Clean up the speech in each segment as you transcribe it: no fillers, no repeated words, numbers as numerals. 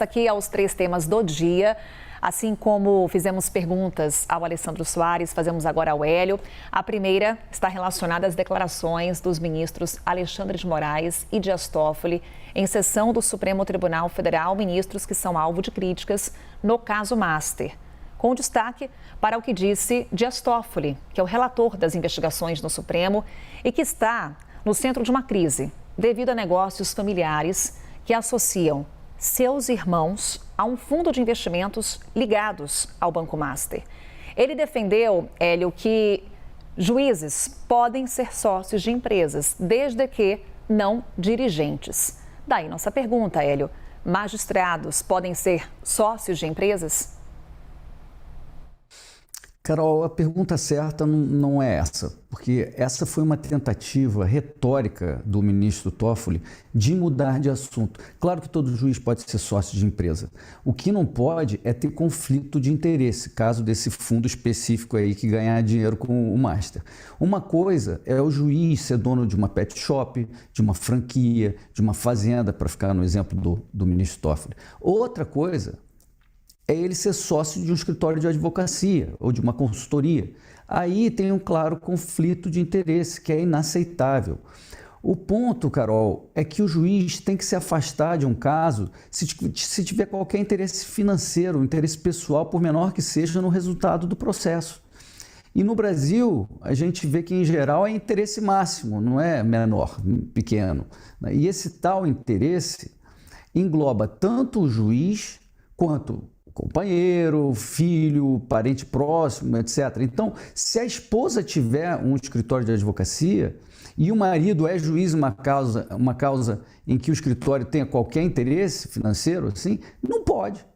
Aqui aos 3 temas do dia, assim como fizemos perguntas ao Alessandro Soares, fazemos agora ao Hélio. A primeira está relacionada às declarações dos ministros Alexandre de Moraes e Dias Toffoli em sessão do Supremo Tribunal Federal, ministros que são alvo de críticas no caso Master. Com destaque para o que disse Dias Toffoli, que é o relator das investigações no Supremo e que está no centro de uma crise devido a negócios familiares que associam seus irmãos a um fundo de investimentos ligados ao Banco Master. Ele defendeu, Hélio, que juízes podem ser sócios de empresas, desde que não dirigentes. Daí nossa pergunta, Hélio: magistrados podem ser sócios de empresas? Carol, a pergunta certa não é essa, porque essa foi uma tentativa retórica do ministro Toffoli de mudar de assunto. Claro que todo juiz pode ser sócio de empresa. O que não pode é ter conflito de interesse, caso desse fundo específico aí que ganhar dinheiro com o Master. Uma coisa é o juiz ser dono de uma pet shop, de uma franquia, de uma fazenda, para ficar no exemplo do ministro Toffoli. Outra coisa é ele ser sócio de um escritório de advocacia ou de uma consultoria. Aí tem um claro conflito de interesse, que é inaceitável. O ponto, Carol, é que o juiz tem que se afastar de um caso se tiver qualquer interesse financeiro, interesse pessoal, por menor que seja, no resultado do processo. E no Brasil, a gente vê que, em geral, é interesse máximo, não é menor, pequeno. E esse tal interesse engloba tanto o juiz quanto companheiro, filho, parente próximo, etc. Então, se a esposa tiver um escritório de advocacia e o marido é juiz em uma causa em que o escritório tenha qualquer interesse financeiro, assim, não pode.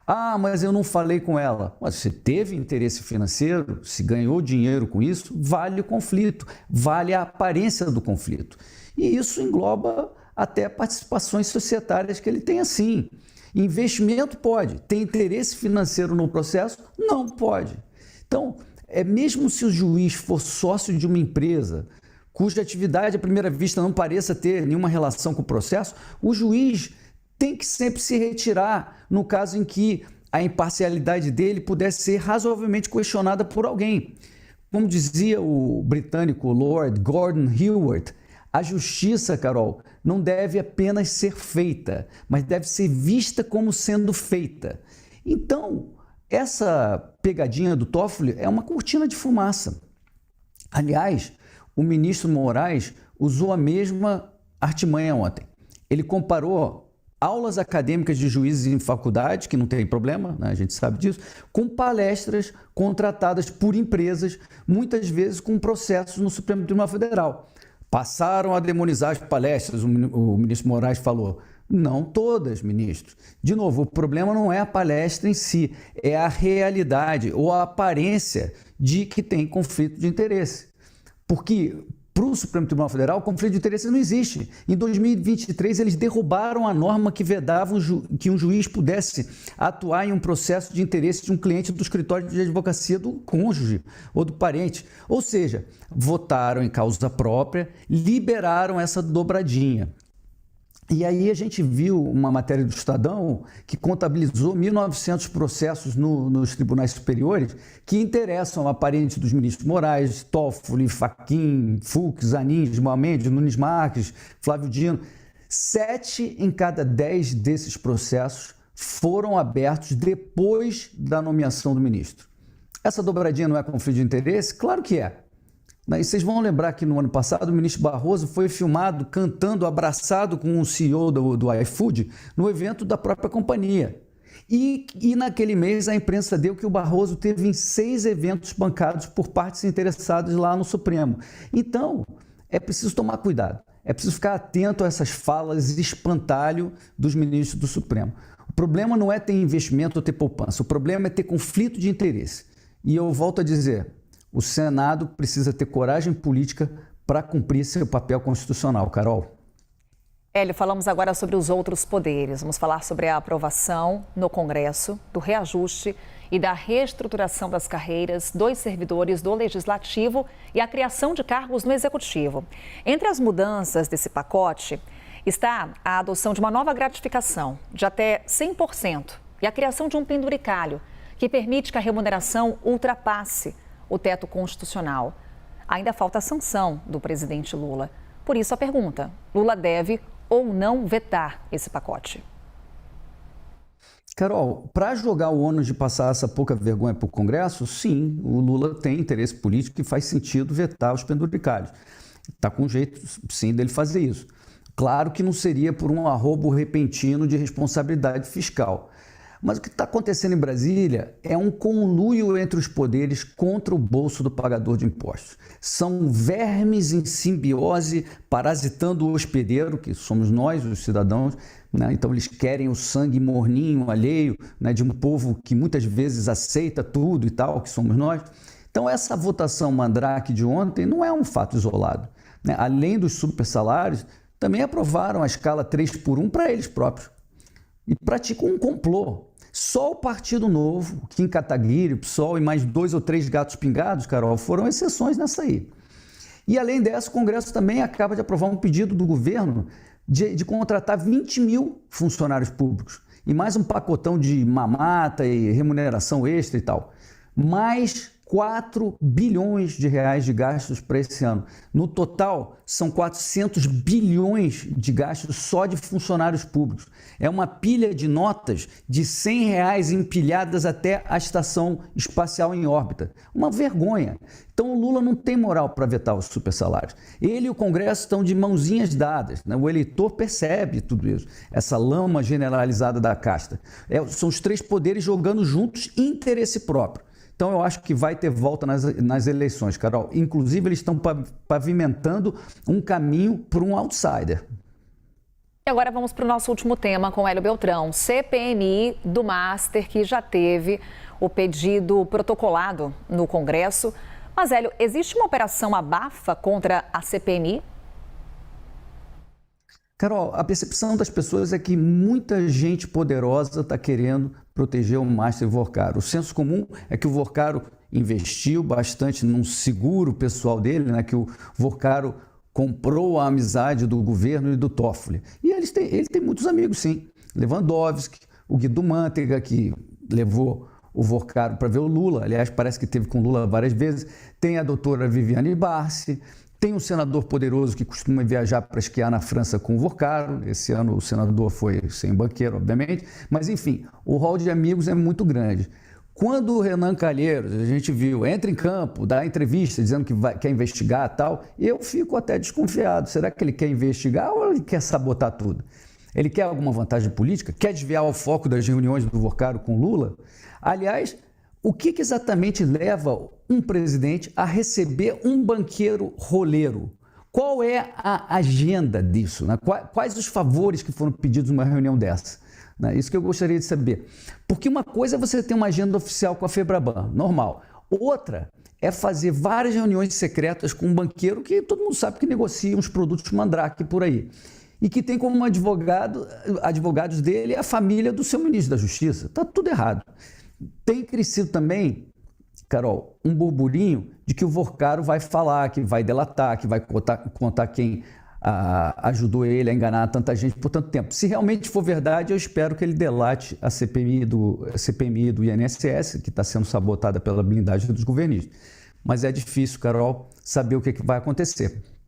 Ah, mas eu não falei com ela. Mas você teve interesse financeiro, se ganhou dinheiro com isso, vale o conflito, vale a aparência do conflito. E isso engloba até participações societárias que ele tem, assim. Investimento pode, tem interesse financeiro no processo? Não pode. Então, mesmo se o juiz for sócio de uma empresa, cuja atividade à primeira vista não pareça ter nenhuma relação com o processo, o juiz tem que sempre se retirar no caso em que a imparcialidade dele pudesse ser razoavelmente questionada por alguém. Como dizia o britânico Lord Gordon Hayward, a justiça, Carol, não deve apenas ser feita, mas deve ser vista como sendo feita. Então, essa pegadinha do Toffoli é uma cortina de fumaça. Aliás, o ministro Moraes usou a mesma artimanha ontem. Ele comparou aulas acadêmicas de juízes em faculdade, que não tem problema, né? A gente sabe disso, com palestras contratadas por empresas, muitas vezes com processos no Supremo Tribunal Federal. Passaram a demonizar as palestras, o ministro Moraes falou. Não todas, ministro. De novo, o problema não é a palestra em si, é a realidade ou a aparência de que tem conflito de interesse. Porque para o Supremo Tribunal Federal, conflito de interesse não existe. Em 2023, eles derrubaram a norma que vedava que um juiz pudesse atuar em um processo de interesse de um cliente do escritório de advocacia do cônjuge ou do parente. Ou seja, votaram em causa própria, liberaram essa dobradinha. E aí a gente viu uma matéria do Estadão que contabilizou 1.900 processos nos tribunais superiores que interessam a parentes dos ministros Moraes, Toffoli, Fachin, Fux, Zanin, Gilmar Mendes, Nunes Marques, Flávio Dino. 7 em cada 10 desses processos foram abertos depois da nomeação do ministro. Essa dobradinha não é conflito de interesse? Claro que é. E vocês vão lembrar que no ano passado o ministro Barroso foi filmado cantando, abraçado com o CEO do iFood no evento da própria companhia. E naquele mês a imprensa deu que o Barroso teve em 6 eventos bancados por partes interessadas lá no Supremo. Então, é preciso tomar cuidado, é preciso ficar atento a essas falas de espantalho dos ministros do Supremo. O problema não é ter investimento ou ter poupança, o problema é ter conflito de interesse. E eu volto a dizer, o Senado precisa ter coragem política para cumprir seu papel constitucional, Carol. Hélio, falamos agora sobre os outros poderes. Vamos falar sobre a aprovação no Congresso do reajuste e da reestruturação das carreiras dos servidores do Legislativo e a criação de cargos no Executivo. Entre as mudanças desse pacote está a adoção de uma nova gratificação de até 100% e a criação de um penduricalho que permite que a remuneração ultrapasse o teto constitucional. Ainda falta a sanção do presidente Lula. Por isso a pergunta: Lula deve ou não vetar esse pacote? Carol, para jogar o ônus de passar essa pouca vergonha para o Congresso, sim, o Lula tem interesse político e faz sentido vetar os penduricalhos. Está com jeito, sim, dele fazer isso. Claro que não seria por um arrobo repentino de responsabilidade fiscal. Mas o que está acontecendo em Brasília é um conluio entre os poderes contra o bolso do pagador de impostos. São vermes em simbiose parasitando o hospedeiro, que somos nós, os cidadãos, né? Então eles querem o sangue morninho, alheio, né, de um povo que muitas vezes aceita tudo e tal, que somos nós. Então essa votação mandrake de ontem não é um fato isolado, né? Além dos supersalários, também aprovaram a escala 3x1 para eles próprios. E praticam um complô. Só o Partido Novo, Kim Kataguiri, o PSOL e mais 2 ou 3 gatos pingados, Carol, foram exceções nessa aí. E além dessa, o Congresso também acaba de aprovar um pedido do governo de contratar 20 mil funcionários públicos. E mais um pacotão de mamata e remuneração extra e tal. Mais 4 bilhões de reais de gastos para esse ano. No total, são 400 bilhões de gastos só de funcionários públicos. É uma pilha de notas de R$100 empilhadas até a estação espacial em órbita. Uma vergonha. Então o Lula não tem moral para vetar os supersalários. Ele e o Congresso estão de mãozinhas dadas, né? O eleitor percebe tudo isso, essa lama generalizada da casta. São os 3 poderes jogando juntos interesse próprio. Então, eu acho que vai ter volta nas eleições, Carol. Inclusive, eles estão pavimentando um caminho para um outsider. E agora vamos para o nosso último tema com Hélio Beltrão. CPMI do Master, que já teve o pedido protocolado no Congresso. Mas, Hélio, existe uma operação abafa contra a CPMI? Carol, a percepção das pessoas é que muita gente poderosa está querendo proteger o Master Vorcaro. O senso comum é que o Vorcaro investiu bastante num seguro pessoal dele, né, que o Vorcaro comprou a amizade do governo e do Toffoli. E ele tem muitos amigos, sim. Lewandowski, o Guido Mantega, que levou o Vorcaro para ver o Lula. Aliás, parece que teve com o Lula várias vezes. Tem a doutora Viviane Barsi. Tem um senador poderoso que costuma viajar para esquiar na França com o Vorcaro. Esse ano o senador foi sem banqueiro, obviamente. Mas, enfim, o rol de amigos é muito grande. Quando o Renan Calheiros, a gente viu, entra em campo, dá entrevista dizendo que quer investigar e tal, eu fico até desconfiado. Será que ele quer investigar ou ele quer sabotar tudo? Ele quer alguma vantagem política? Quer desviar o foco das reuniões do Vorcaro com Lula? Aliás, o que exatamente leva um presidente a receber um banqueiro roleiro? Qual é a agenda disso, né? Quais os favores que foram pedidos numa reunião dessa? Isso que eu gostaria de saber. Porque uma coisa é você ter uma agenda oficial com a FEBRABAN, normal. Outra é fazer várias reuniões secretas com um banqueiro que todo mundo sabe que negocia uns produtos mandrake por aí. E que tem como advogados dele a família do seu ministro da Justiça. Está tudo errado. Tem crescido também, Carol, um burburinho de que o Vorcaro vai falar, que vai delatar, que vai contar quem ajudou ele a enganar tanta gente por tanto tempo. Se realmente for verdade, eu espero que ele delate a CPMI do INSS, que está sendo sabotada pela blindagem dos governistas. Mas é difícil, Carol, saber o que vai acontecer.